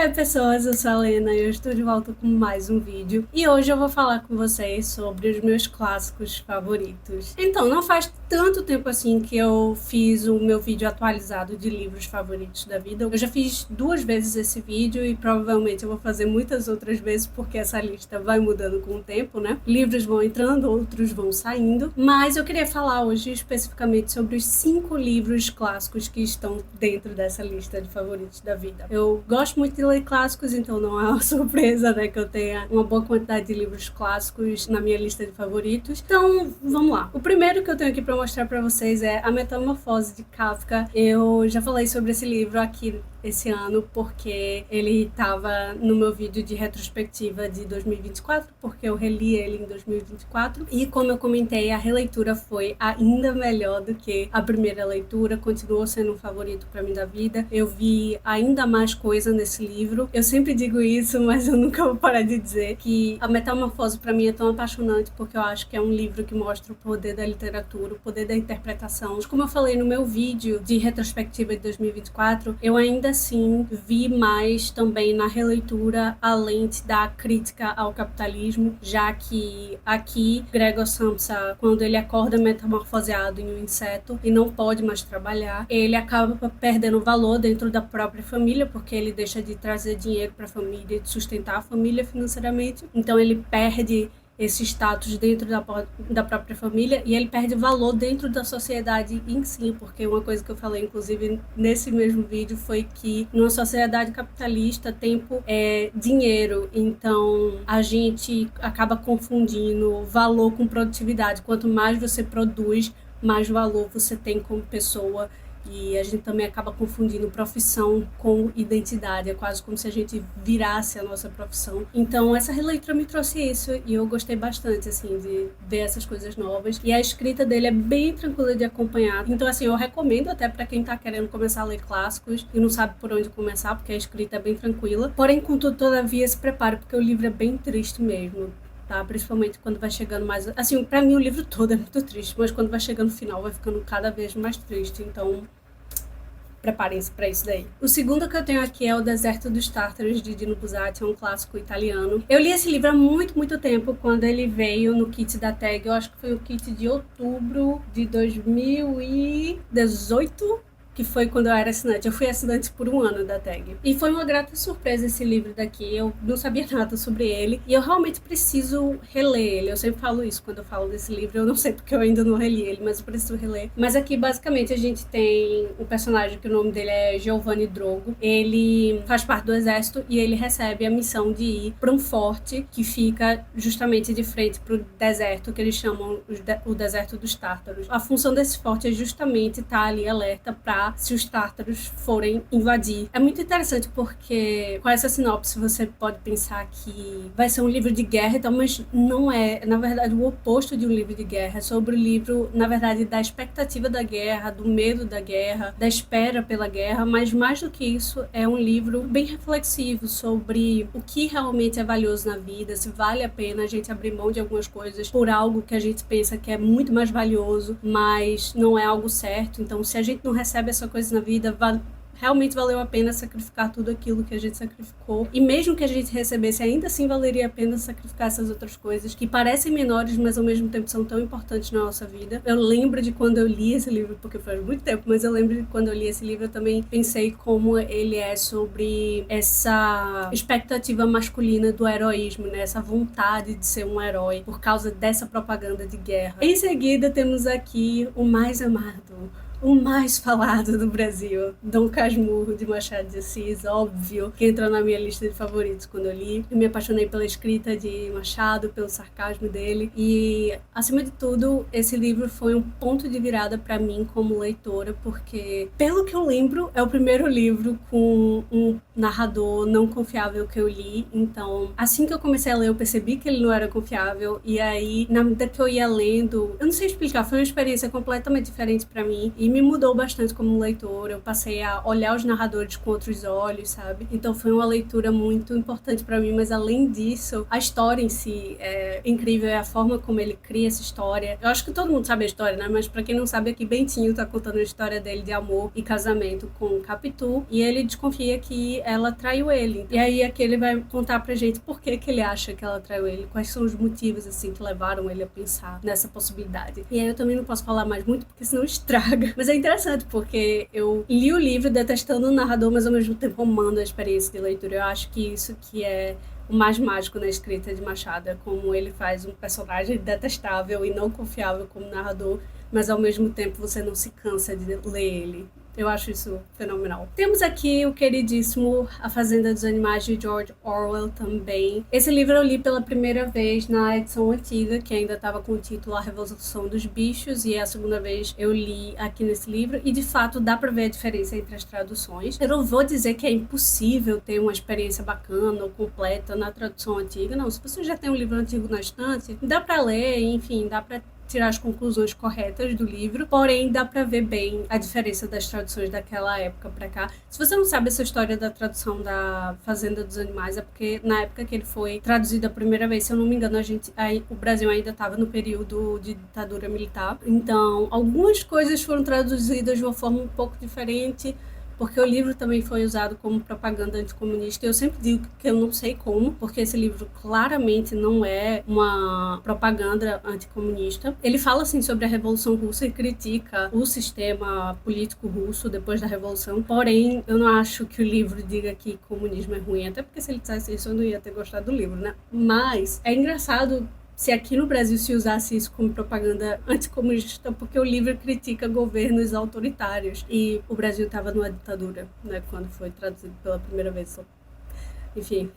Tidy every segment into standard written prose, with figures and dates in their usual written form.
Oi, pessoas, eu sou a Lena e eu estou de volta com mais um vídeo. E hoje eu vou falar com vocês sobre os meus clássicos favoritos. Então, não faz tanto tempo assim que eu fiz o meu vídeo atualizado de livros favoritos da vida. Eu já fiz 2 vezes esse vídeo e provavelmente eu vou fazer muitas outras vezes porque essa lista vai mudando com o tempo, né? Livros vão entrando, outros vão saindo. Mas eu queria falar hoje especificamente sobre os 5 livros clássicos que estão dentro dessa lista de favoritos da vida. Eu gosto muito de ler clássicos, então não é uma surpresa, né, que eu tenha uma boa quantidade de livros clássicos na minha lista de favoritos. Então, vamos lá. O primeiro que eu tenho aqui para mostrar para vocês é A Metamorfose de Kafka. Eu já falei sobre esse livro aqui esse ano porque ele estava no meu vídeo de retrospectiva de 2024, porque eu reli ele em 2024 e, como eu comentei, a releitura foi ainda melhor do que a primeira leitura, continuou sendo um favorito para mim da vida. Eu vi ainda mais coisa nesse livro. Eu sempre digo isso, mas eu nunca vou parar de dizer que A Metamorfose para mim é tão apaixonante porque eu acho que é um livro que mostra o poder da literatura, o poder da interpretação. Como eu falei no meu vídeo de retrospectiva de 2024, eu ainda assim vi mais também na releitura a lente da crítica ao capitalismo, já que aqui Gregor Samsa, quando ele acorda metamorfoseado em um inseto e não pode mais trabalhar, ele acaba perdendo valor dentro da própria família, porque ele deixa de trazer dinheiro para a família, de sustentar a família financeiramente, então ele perde esse status dentro da própria família e ele perde valor dentro da sociedade em si, porque uma coisa que eu falei, inclusive, nesse mesmo vídeo foi que numa sociedade capitalista, tempo é dinheiro, então a gente acaba confundindo valor com produtividade. Quanto mais você produz, mais valor você tem como pessoa. E a gente também acaba confundindo profissão com identidade, é quase como se a gente virasse a nossa profissão. Então essa releitura me trouxe isso e eu gostei bastante, assim, de ver essas coisas novas. E a escrita dele é bem tranquila de acompanhar, então assim, eu recomendo até para quem tá querendo começar a ler clássicos e não sabe por onde começar, porque a escrita é bem tranquila. Porém, contudo, todavia, se prepare, porque o livro é bem triste mesmo. Tá? Principalmente quando vai chegando mais... Assim, pra mim o livro todo é muito triste, mas quando vai chegando no final vai ficando cada vez mais triste, então preparem-se pra isso daí. O segundo que eu tenho aqui é O Deserto dos Tártaros, de Dino Buzzati, é um clássico italiano. Eu li esse livro há muito, muito tempo, quando ele veio no kit da Tag, eu acho que foi o kit de outubro de 2018, que foi quando eu era assinante. Eu fui assinante por um ano da Tag. E foi uma grata surpresa esse livro daqui. Eu não sabia nada sobre ele. E eu realmente preciso reler ele. Eu sempre falo isso quando eu falo desse livro. Eu não sei porque eu ainda não reli ele, mas eu preciso reler. Mas aqui, basicamente, a gente tem um personagem que o nome dele é Giovanni Drogo. Ele faz parte do exército e ele recebe a missão de ir para um forte que fica justamente de frente para o deserto, que eles chamam o Deserto dos Tártaros. A função desse forte é justamente estar ali alerta para se os tártaros forem invadir. É muito interessante porque com essa sinopse você pode pensar que vai ser um livro de guerra e tal, mas não é. Na verdade, o oposto de um livro de guerra. É sobre o livro, na verdade, da expectativa da guerra, do medo da guerra, da espera pela guerra, mas mais do que isso, é um livro bem reflexivo sobre o que realmente é valioso na vida, se vale a pena a gente abrir mão de algumas coisas por algo que a gente pensa que é muito mais valioso, mas não é algo certo. Então, se a gente não recebe essa coisa na vida, realmente valeu a pena sacrificar tudo aquilo que a gente sacrificou, e mesmo que a gente recebesse, ainda assim valeria a pena sacrificar essas outras coisas que parecem menores, mas ao mesmo tempo são tão importantes na nossa vida. Eu lembro de quando eu li esse livro, porque faz muito tempo, mas eu lembro de quando eu li esse livro, eu também pensei como ele é sobre essa expectativa masculina do heroísmo, né? Essa vontade de ser um herói por causa dessa propaganda de guerra. Em seguida temos aqui O Mais Amado, o mais falado do Brasil, Dom Casmurro, de Machado de Assis, óbvio, que entrou na minha lista de favoritos quando eu li. Eu me apaixonei pela escrita de Machado, pelo sarcasmo dele e, acima de tudo, esse livro foi um ponto de virada para mim como leitora, porque, pelo que eu lembro, é o primeiro livro com um narrador não confiável que eu li. Então, assim que eu comecei a ler, eu percebi que ele não era confiável, e aí, na medida que eu ia lendo, eu não sei explicar, foi uma experiência completamente diferente para mim e me mudou bastante como leitora. Eu passei a olhar os narradores com outros olhos, sabe? Então foi uma leitura muito importante pra mim, mas além disso, a história em si é incrível, é a forma como ele cria essa história. Eu acho que todo mundo sabe a história, né? Mas pra quem não sabe, aqui Bentinho tá contando a história dele de amor e casamento com Capitu, e ele desconfia que ela traiu ele. E aí aqui ele vai contar pra gente por que ele acha que ela traiu ele, quais são os motivos, assim, que levaram ele a pensar nessa possibilidade. E aí eu também não posso falar mais muito, porque senão estraga. Mas é interessante, porque eu li o livro detestando o narrador, mas ao mesmo tempo amando a experiência de leitura. Eu acho que isso que é o mais mágico na escrita de Machado, é como ele faz um personagem detestável e não confiável como narrador, mas ao mesmo tempo você não se cansa de ler ele. Eu acho isso fenomenal. Temos aqui o queridíssimo A Fazenda dos Animais, de George Orwell também. Esse livro eu li pela primeira vez na edição antiga, que ainda estava com o título A Revolução dos Bichos, e é a segunda vez eu li aqui nesse livro, e de fato dá pra ver a diferença entre as traduções. Eu não vou dizer que é impossível ter uma experiência bacana ou completa na tradução antiga, não. Se você já tem um livro antigo na estante, dá pra ler, enfim, dá pra tirar as conclusões corretas do livro, porém dá pra ver bem a diferença das traduções daquela época pra cá. Se você não sabe essa história da tradução da Fazenda dos Animais, é porque na época que ele foi traduzido a primeira vez, se eu não me engano, o Brasil ainda estava no período de ditadura militar, então algumas coisas foram traduzidas de uma forma um pouco diferente, porque o livro também foi usado como propaganda anticomunista. Eu sempre digo que eu não sei como, porque esse livro claramente não é uma propaganda anticomunista. Ele fala assim sobre a Revolução Russa e critica o sistema político russo depois da Revolução, porém eu não acho que o livro diga que comunismo é ruim, até porque se ele dissesse isso eu não ia ter gostado do livro, né? Mas é engraçado se aqui no Brasil se usasse isso como propaganda anticomunista, porque o livro critica governos autoritários e o Brasil estava numa ditadura, né, quando foi traduzido pela primeira vez. Enfim,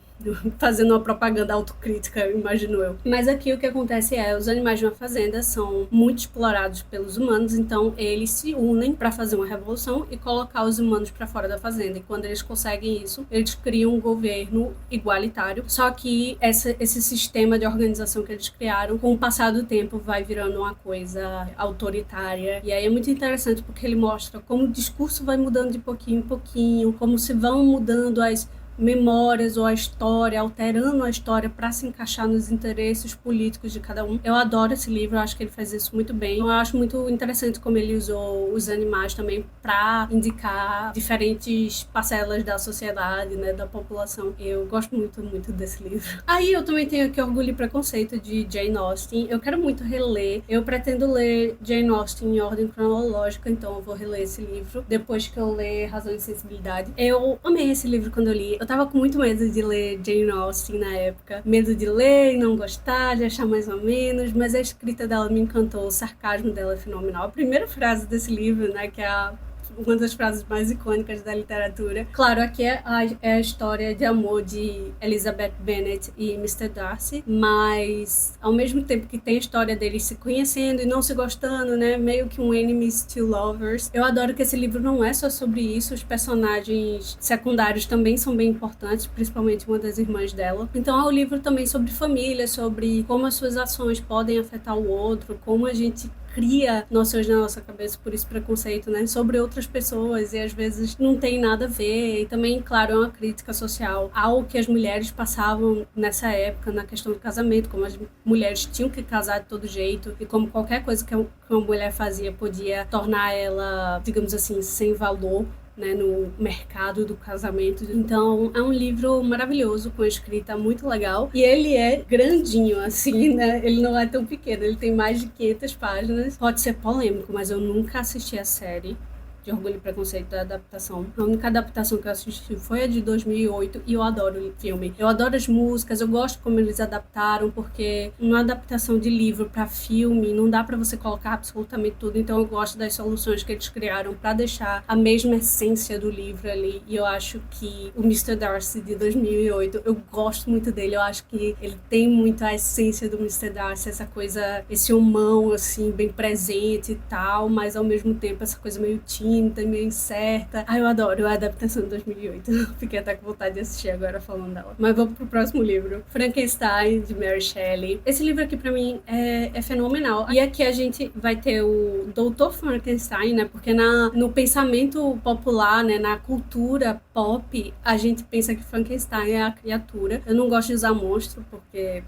fazendo uma propaganda autocrítica, imagino eu. Mas aqui o que acontece é, os animais de uma fazenda são muito explorados pelos humanos, então eles se unem para fazer uma revolução e colocar os humanos para fora da fazenda. E quando eles conseguem isso, eles criam um governo igualitário. Só que esse sistema de organização que eles criaram, com o passar do tempo, vai virando uma coisa autoritária. E aí é muito interessante porque ele mostra como o discurso vai mudando de pouquinho em pouquinho, como se vão mudando as memórias ou a história, alterando a história para se encaixar nos interesses políticos de cada um. Eu adoro esse livro, eu acho que ele faz isso muito bem. Eu acho muito interessante como ele usou os animais também para indicar diferentes parcelas da sociedade, né, da população. Eu gosto muito, muito desse livro. Aí eu também tenho aqui Orgulho e Preconceito, de Jane Austen. Eu quero muito reler. Eu pretendo ler Jane Austen em ordem cronológica, então eu vou reler esse livro depois que eu ler Razão e Sensibilidade. Eu amei esse livro quando eu li. Eu tava com muito medo de ler Jane Austen na época. Medo de ler e não gostar, de achar mais ou menos, mas a escrita dela me encantou, o sarcasmo dela é fenomenal. A primeira frase desse livro, né, que é uma das frases mais icônicas da literatura. Claro, aqui é a história de amor de Elizabeth Bennet e Mr. Darcy, mas ao mesmo tempo que tem a história deles se conhecendo e não se gostando, né, meio que um enemies to lovers. Eu adoro que esse livro não é só sobre isso, os personagens secundários também são bem importantes, principalmente uma das irmãs dela. Então é um livro também sobre família, sobre como as suas ações podem afetar o outro, como a gente cria noções na nossa cabeça por esse preconceito, né, sobre outras pessoas, e às vezes não tem nada a ver. E também, claro, é uma crítica social ao que as mulheres passavam nessa época, na questão do casamento, como as mulheres tinham que casar de todo jeito, e como qualquer coisa que uma mulher fazia podia tornar ela, digamos assim, sem valor, né, no mercado do casamento. Então é um livro maravilhoso, com escrita muito legal, e ele é grandinho assim, né, ele não é tão pequeno, ele tem mais de 500 páginas. Pode ser polêmico, mas eu nunca assisti a série de Orgulho e Preconceito, da adaptação. A única adaptação que eu assisti foi a de 2008 e eu adoro o filme. Eu adoro as músicas, eu gosto como eles adaptaram, porque uma adaptação de livro para filme não dá para você colocar absolutamente tudo, então eu gosto das soluções que eles criaram para deixar a mesma essência do livro ali. E eu acho que o Mr. Darcy de 2008, eu gosto muito dele, eu acho que ele tem muito a essência do Mr. Darcy, essa coisa, esse humão assim, bem presente e tal, mas ao mesmo tempo essa coisa meio tímida, Teen também certa. Ai, eu adoro a adaptação de 2008. Fiquei até com vontade de assistir agora falando dela. Mas vamos pro próximo livro. Frankenstein, de Mary Shelley. Esse livro aqui pra mim é fenomenal. E aqui a gente vai ter o Dr. Frankenstein, né? Porque no pensamento popular, né? Na cultura pop, a gente pensa que Frankenstein é a criatura. Eu não gosto de usar monstro, porque...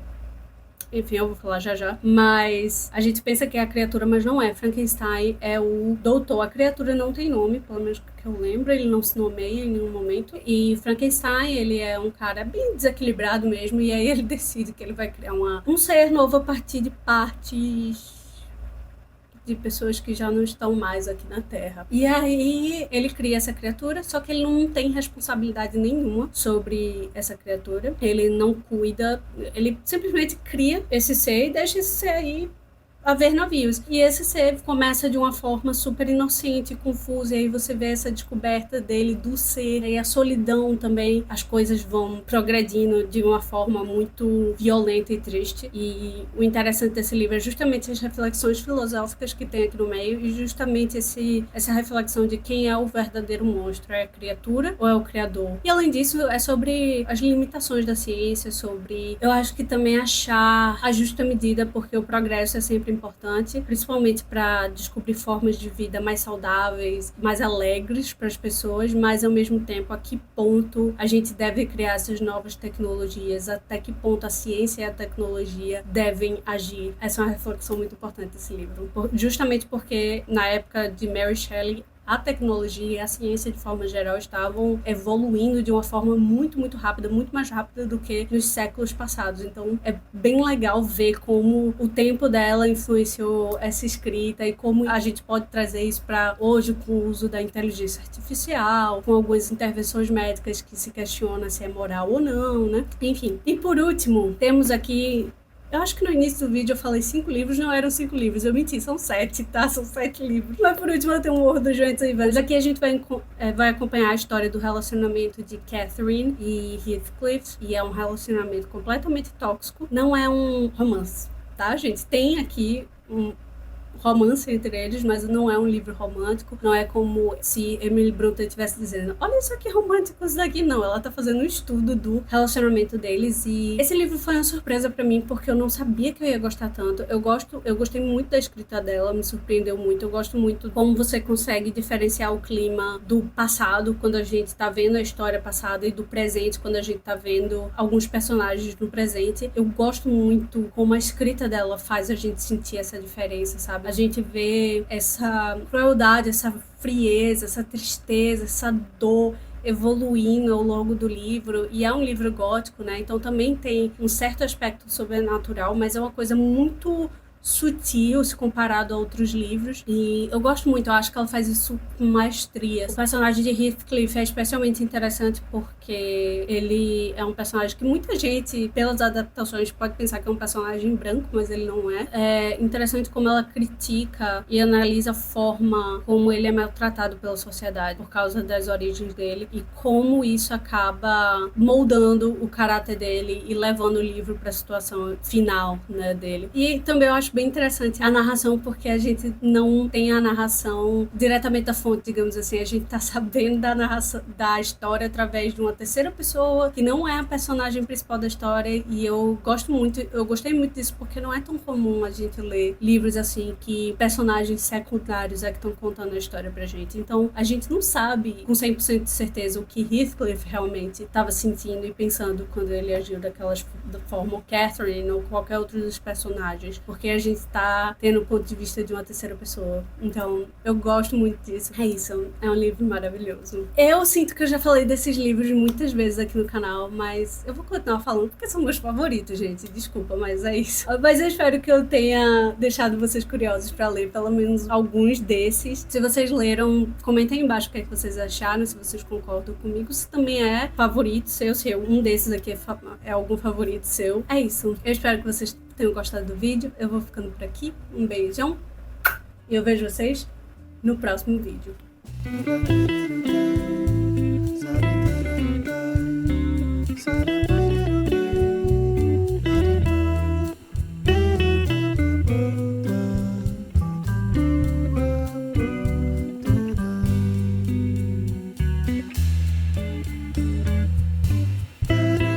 enfim, eu vou falar já já. Mas a gente pensa que é a criatura, mas não é. Frankenstein é o doutor. A criatura não tem nome, pelo menos que eu lembro. Ele não se nomeia em nenhum momento. E Frankenstein, ele é um cara bem desequilibrado mesmo. E aí ele decide que ele vai criar um ser novo a partir de partes... de pessoas que já não estão mais aqui na Terra. E aí ele cria essa criatura, só que ele não tem responsabilidade nenhuma sobre essa criatura. Ele não cuida, ele simplesmente cria esse ser e deixa esse ser aí a ver navios. E esse ser começa de uma forma super inocente, confusa, e aí você vê essa descoberta dele do ser, e a solidão também. As coisas vão progredindo de uma forma muito violenta e triste. E o interessante desse livro é justamente as reflexões filosóficas que tem aqui no meio, e justamente essa reflexão de quem é o verdadeiro monstro. É a criatura ou é o criador? E além disso, é sobre as limitações da ciência, sobre, eu acho que também achar a justa medida, porque o progresso é sempre importante, principalmente para descobrir formas de vida mais saudáveis, mais alegres para as pessoas, mas ao mesmo tempo a que ponto a gente deve criar essas novas tecnologias, até que ponto a ciência e a tecnologia devem agir. Essa é uma reflexão muito importante desse livro, justamente porque na época de Mary Shelley a tecnologia e a ciência de forma geral estavam evoluindo de uma forma muito, muito rápida, muito mais rápida do que nos séculos passados. Então é bem legal ver como o tempo dela influenciou essa escrita e como a gente pode trazer isso para hoje com o uso da inteligência artificial, com algumas intervenções médicas que se questiona se é moral ou não, né? Enfim. E por último, temos aqui... eu acho que no início do vídeo eu falei 5 livros, não eram 5 livros, eu menti, são 7, tá? São 7 livros. Mas por último eu tenho um Horror dos Ventos Uivantes. Aqui a gente vai acompanhar a história do relacionamento de Catherine e Heathcliff, e é um relacionamento completamente tóxico. Não é um romance, tá, gente? Tem aqui um romance entre eles, mas não é um livro romântico, não é como se Emily Brontë estivesse dizendo, olha isso aqui romântico, isso daqui não, ela tá fazendo um estudo do relacionamento deles. E esse livro foi uma surpresa pra mim, porque eu não sabia que eu ia gostar tanto. Eu gostei muito da escrita dela, me surpreendeu muito, eu gosto muito como você consegue diferenciar o clima do passado, quando a gente tá vendo a história passada, e do presente, quando a gente tá vendo alguns personagens no presente. Eu gosto muito como a escrita dela faz a gente sentir essa diferença, sabe? A gente vê essa crueldade, essa frieza, essa tristeza, essa dor evoluindo ao longo do livro. E é um livro gótico, né? Então também tem um certo aspecto sobrenatural, mas é uma coisa muito sutil se comparado a outros livros, e eu gosto muito, eu acho que ela faz isso com maestria. O personagem de Heathcliff é especialmente interessante porque ele é um personagem que muita gente, pelas adaptações, pode pensar que é um personagem branco, mas ele não é. É interessante como ela critica e analisa a forma como ele é maltratado pela sociedade por causa das origens dele, e como isso acaba moldando o caráter dele e levando o livro para a situação final, né, dele. E também eu acho bem interessante a narração, porque a gente não tem a narração diretamente da fonte, digamos assim. A gente tá sabendo da narração da história através de uma terceira pessoa que não é a personagem principal da história, e eu gostei muito disso, porque não é tão comum a gente ler livros assim que personagens secundários é que estão contando a história pra gente. Então a gente não sabe com 100% de certeza o que Heathcliff realmente estava sentindo e pensando quando ele agiu da forma, ou Catherine ou qualquer outro dos personagens, porque a gente tá tendo o ponto de vista de uma terceira pessoa. Então, eu gosto muito disso. É isso, é um livro maravilhoso. Eu sinto que eu já falei desses livros muitas vezes aqui no canal, mas eu vou continuar falando porque são meus favoritos, gente. Desculpa, mas é isso. Mas eu espero que eu tenha deixado vocês curiosos pra ler pelo menos alguns desses. Se vocês leram, comentem aí embaixo o que é que vocês acharam, se vocês concordam comigo, se também é favorito seu, se um desses aqui é algum favorito seu. É isso. Eu espero que vocês tenham gostado do vídeo. Eu vou ficando por aqui. Um beijão. E eu vejo vocês no próximo vídeo.